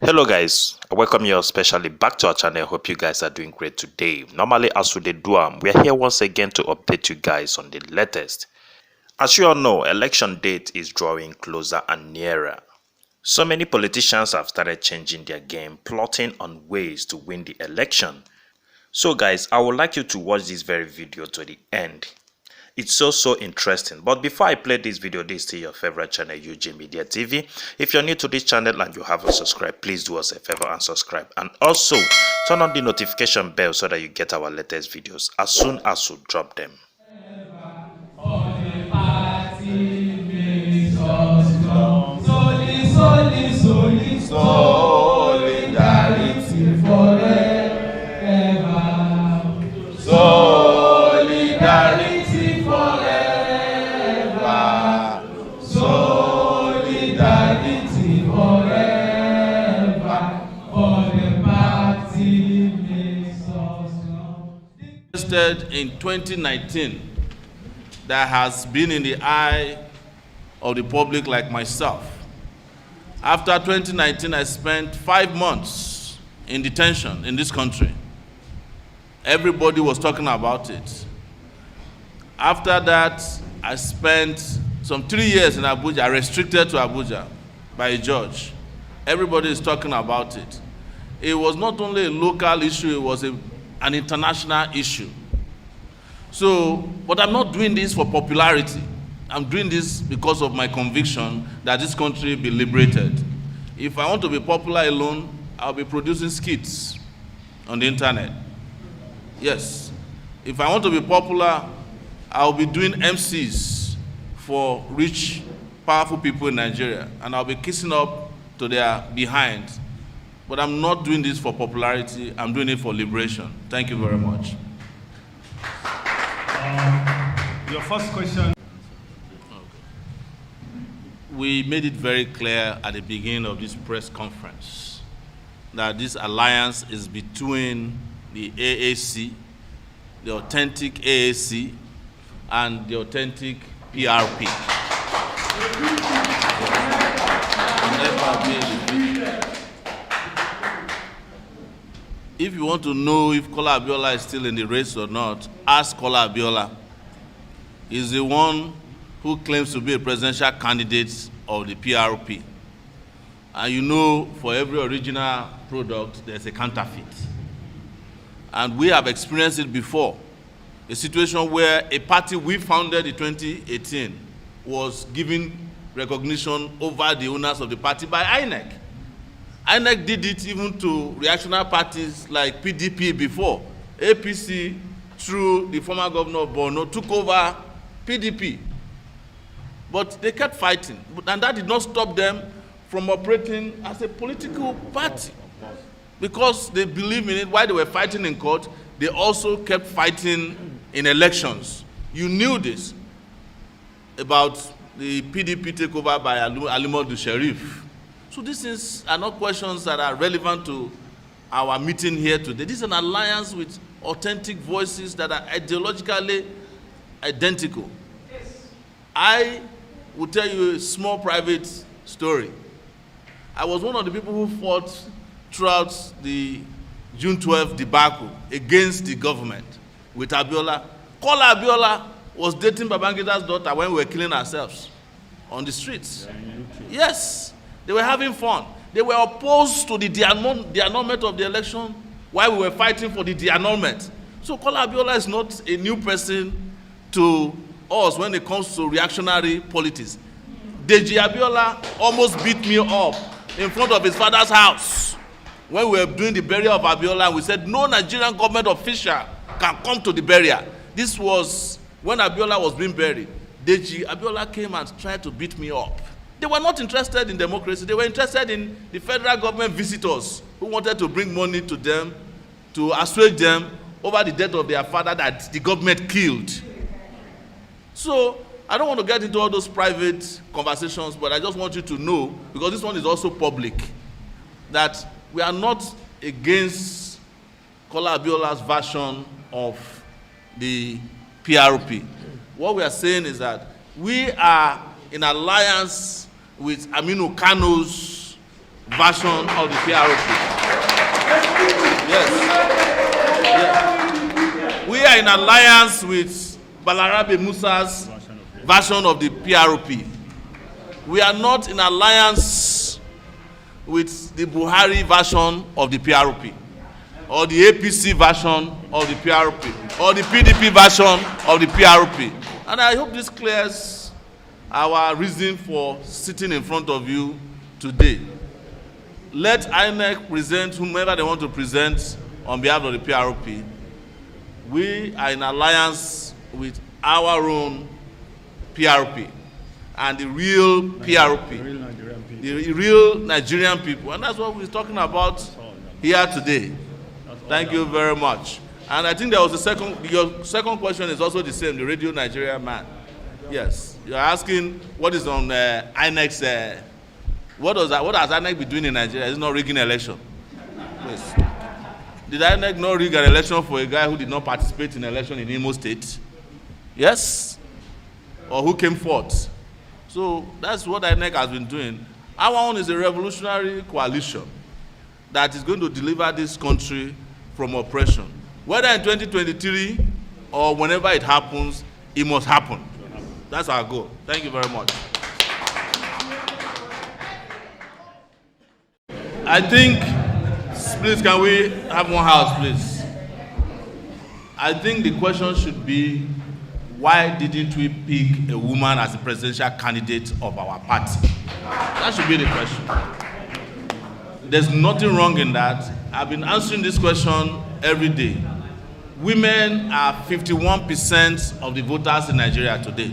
Hello guys, I welcome you all specially back to our channel. Hope you guys are doing great today. Normally as we do we are here once again to update you guys on the latest. As you all know, election date is drawing closer and nearer. So many politicians have started changing their game, plotting on ways to win the election. So guys, I would like you to watch this very video to the end. It's so interesting. But before I play this video, this is still your favorite channel, UJ Media TV. If you're new to this channel and you haven't subscribed, please do us a favor and subscribe. And also turn on the notification bell so that you get our latest videos as soon as we drop them. Solidarity forever. Solidarity forever. Solidarity forever. For the party makes us strong. In 2019, that has been in the eye of the public like myself. After 2019, I spent 5 months in detention in this country. Everybody was talking about it. After that, I spent some 3 years in Abuja, restricted to Abuja by a judge. Everybody is talking about it. It was not only a local issue, it was an international issue. So, but I'm not doing this for popularity. I'm doing this because of my conviction that this country be liberated. If I want to be popular alone, I'll be producing skits on the internet. Yes. If I want to be popular, I'll be doing MCs for rich, powerful people in Nigeria, and I'll be kissing up to their behind. But I'm not doing this for popularity, I'm doing it for liberation. Thank you very much. Your first question. We made it very clear at the beginning of this press conference that this alliance is between the AAC, the authentic AAC, and the authentic PRP. If you want to know if Kola Abiola is still in the race or not, ask Kola Abiola. He's the one who claims to be a presidential candidate of the PRP. And you know, for every original product, there's a counterfeit. And we have experienced it before. A situation where a party we founded in 2018 was given recognition over the owners of the party by INEC. INEC did it even to reactionary parties like PDP before. APC, through the former governor of Borno, took over PDP. But they kept fighting, and that did not stop them from operating as a political party. Because they believe in it, while they were fighting in court, they also kept fighting in elections. You knew this about the PDP takeover by Alimodu Sheriff. So these are not questions that are relevant to our meeting here today. This is an alliance with authentic voices that are ideologically identical. I will tell you a small private story. I was one of the people who fought throughout the June 12th debacle against the government with Abiola. Kola Abiola was dating Babangida's daughter when we were killing ourselves on the streets. Yes, they were having fun. They were opposed to the annulment of the election while we were fighting for the annulment. So Kola Abiola is not a new person to us when it comes to reactionary politics. Deji Abiola almost beat me up in front of his father's house when we were doing the burial of Abiola, and we said no Nigerian government official can come to the burial. This was when Abiola was being buried. Deji Abiola came and tried to beat me up. They were not interested in democracy. They were interested in the federal government visitors who wanted to bring money to them to assuage them over the death of their father that the government killed. So, I don't want to get into all those private conversations, but I just want you to know, because this one is also public, that we are not against Kola Abiola's version of the PRP. What we are saying is that we are in alliance with Aminu Kano's version of the PRP. Yes. We are in alliance with Balarabe Musa's version of the PRP. We are not in alliance with the Buhari version of the PRP, or the APC version of the PRP, or the PDP version of the PRP. And I hope this clears our reason for sitting in front of you today. Let INEC present whomever they want to present on behalf of the PRP. We are in alliance with our own PRP and the real PRP, the real Nigerian people. And that's what we're talking about here today. Thank you very much. And I think there was your second question is also the same, the Radio Nigeria man. Yes, you're asking what is on INEC's, what has INEC been doing in Nigeria? It's not rigging election. Yes. Did INEC not rig an election for a guy who did not participate in an election in Imo State? Yes? Or who came forth? So that's what INEC has been doing. Our own is a revolutionary coalition that is going to deliver this country from oppression. Whether in 2023 or whenever it happens, it must happen. That's our goal. Thank you very much. I think, please, can we have one house, please? I think the question should be, why didn't we pick a woman as the presidential candidate of our party? That should be the question. There's nothing wrong in that. I've been answering this question every day. Women are 51% of the voters in Nigeria today.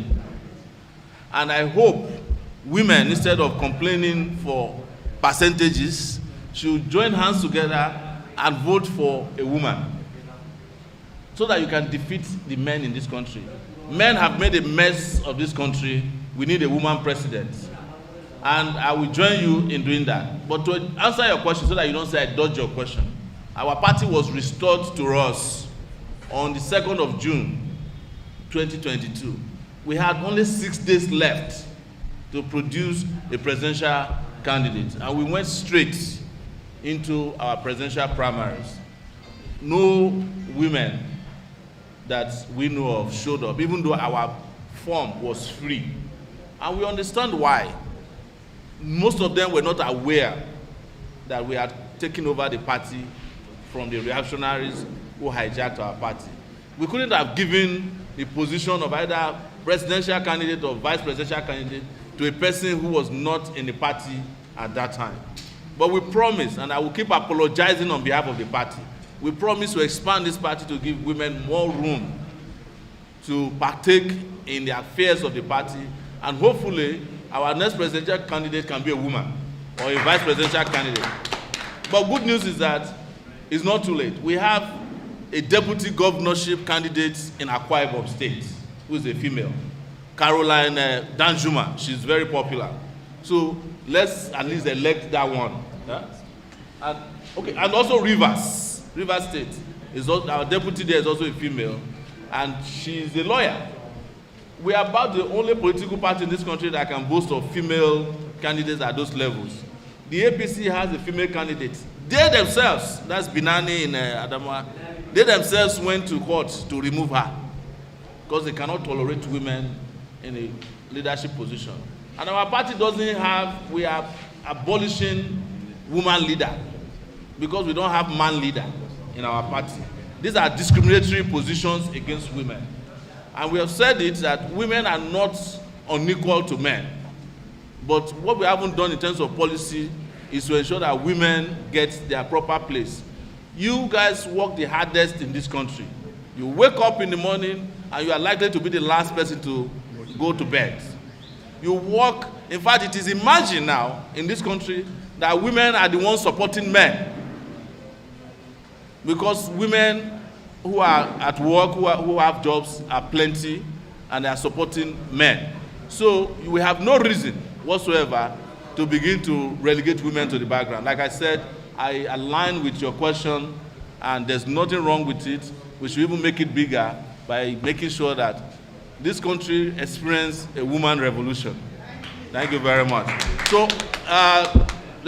And I hope women, instead of complaining for percentages, should join hands together and vote for a woman so that you can defeat the men in this country. Men have made a mess of this country. We need a woman president. And I will join you in doing that. But to answer your question, so that you don't say I dodge your question, our party was restored to us on the 2nd of June, 2022. We had only 6 days left to produce a presidential candidate, and we went straight into our presidential primaries. No women that we know of showed up, even though our form was free. And we understand why. Most of them were not aware that we had taken over the party from the reactionaries who hijacked our party. We couldn't have given the position of either presidential candidate or vice presidential candidate to a person who was not in the party at that time. But we promise, and I will keep apologizing on behalf of the party, we promise to expand this party to give women more room to partake in the affairs of the party, and hopefully our next presidential candidate can be a woman or a vice presidential candidate. But good news is that it's not too late. We have a deputy governorship candidate in Akwa Ibom State, who is a female, Caroline Danjuma. She's very popular. So let's at least elect that one. Yeah? And also Rivers State. Our deputy there is also a female, and she's a lawyer. We are about the only political party in this country that can boast of female candidates at those levels. The APC has a female candidate. They themselves, that's Binani in Adamawa, they themselves went to court to remove her because they cannot tolerate women in a leadership position. And our party doesn't have, we are abolishing woman leader because we don't have man leader in our party. These are discriminatory positions against women. And we have said it that women are not unequal to men. But what we haven't done in terms of policy is to ensure that women get their proper place. You guys work the hardest in this country. You wake up in the morning and you are likely to be the last person to go to bed. You work, in fact, it is imagined now in this country that women are the ones supporting men. Because women who are at work, who have jobs, are plenty, and they are supporting men. So we have no reason whatsoever to begin to relegate women to the background. Like I said, I align with your question, and there's nothing wrong with it. We should even make it bigger by making sure that this country experiences a woman revolution. Thank you very much. So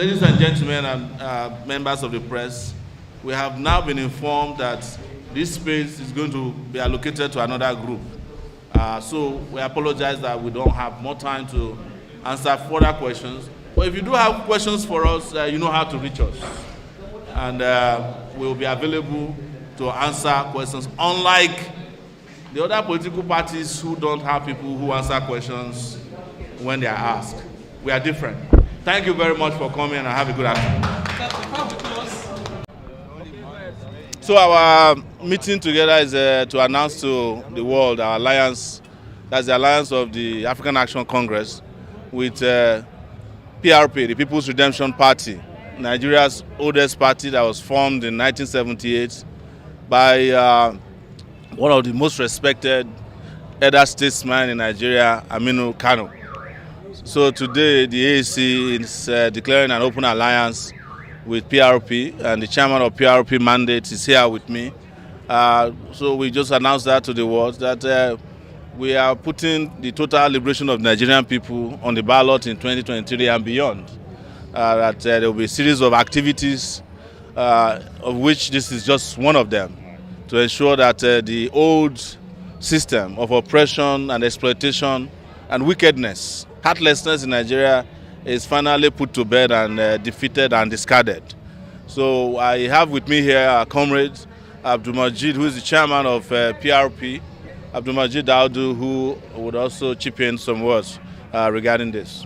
Ladies and gentlemen and members of the press, we have now been informed that this space is going to be allocated to another group. So we apologize that we don't have more time to answer further questions. But if you do have questions for us, you know how to reach us. And we will be available to answer questions, unlike the other political parties who don't have people who answer questions when they are asked. We are different. Thank you very much for coming and have a good afternoon. So our meeting together is to announce to the world our alliance, that's the alliance of the African Action Congress with PRP, the People's Redemption Party, Nigeria's oldest party that was formed in 1978 by one of the most respected elder statesmen in Nigeria, Aminu Kano. So today the AAC is declaring an open alliance with PRP, and the chairman of PRP mandate is here with me. So we just announced that to the world that we are putting the total liberation of Nigerian people on the ballot in 2023 and beyond. That there will be a series of activities, of which this is just one of them, to ensure that the old system of oppression and exploitation and wickedness, heartlessness in Nigeria is finally put to bed and defeated and discarded. So I have with me here our comrade Abdulmajid, who is the chairman of PRP, Abdulmajid Daudu, who would also chip in some words regarding this.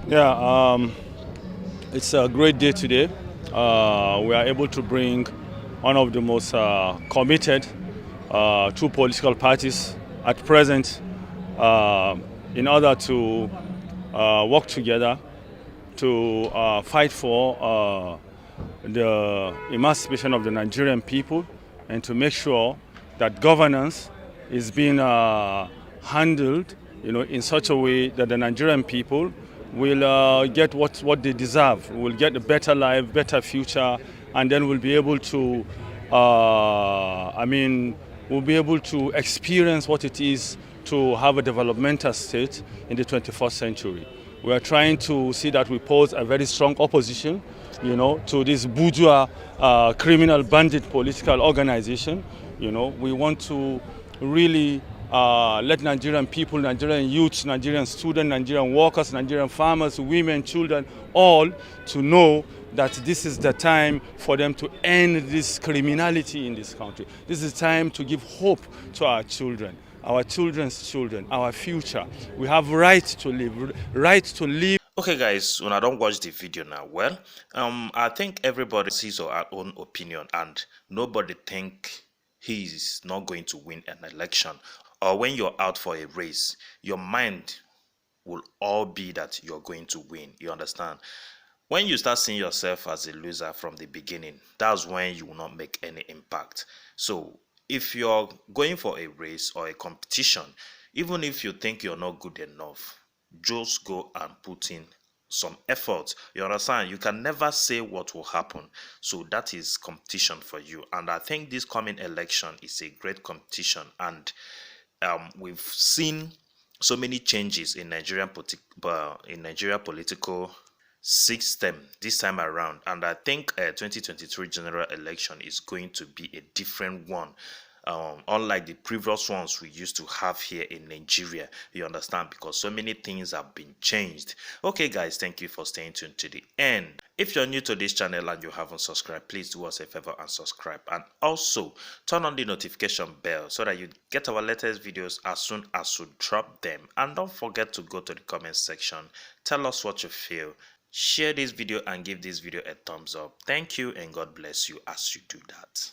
Yeah, it's a great day today. We are able to bring one of the most committed two political parties at present in order to work together to fight for the emancipation of the Nigerian people and to make sure that governance is being handled, in such a way that the Nigerian people will get what they deserve. Will get a better life, better future, and then we'll be able to, we'll be able to experience what it is to have a developmental state in the 21st century. We are trying to see that we pose a very strong opposition, to this bourgeois, criminal bandit political organization. We want to really let Nigerian people, Nigerian youths, Nigerian students, Nigerian workers, Nigerian farmers, women, children, all to know that this is the time for them to end this criminality in this country. This is time to give hope to our children, our children's children, our future. We have right to live, right to live. Okay guys, when I don't watch the video now, well, I think everybody sees our own opinion and nobody think he is not going to win an election. Or when you're out for a race, your mind will all be that you're going to win. You understand? When you start seeing yourself as a loser from the beginning, that's when you will not make any impact. So if you're going for a race or a competition, even if you think you're not good enough, just go and put in some effort. You understand? You can never say what will happen. So that is competition for you. And I think this coming election is a great competition. And we've seen so many changes in Nigerian political system this time around, and I think 2023 general election is going to be a different one, unlike the previous ones we used to have here in Nigeria. You understand? Because so many things have been changed. Okay guys, thank you for staying tuned to the end. If you're new to this channel and you haven't subscribed, please do us a favor and subscribe, and also turn on the notification bell so that you get our latest videos as soon as we drop them. And don't forget to go to the comment section, tell us what you feel, share this video and give this video a thumbs up. Thank you and God bless you as you do that.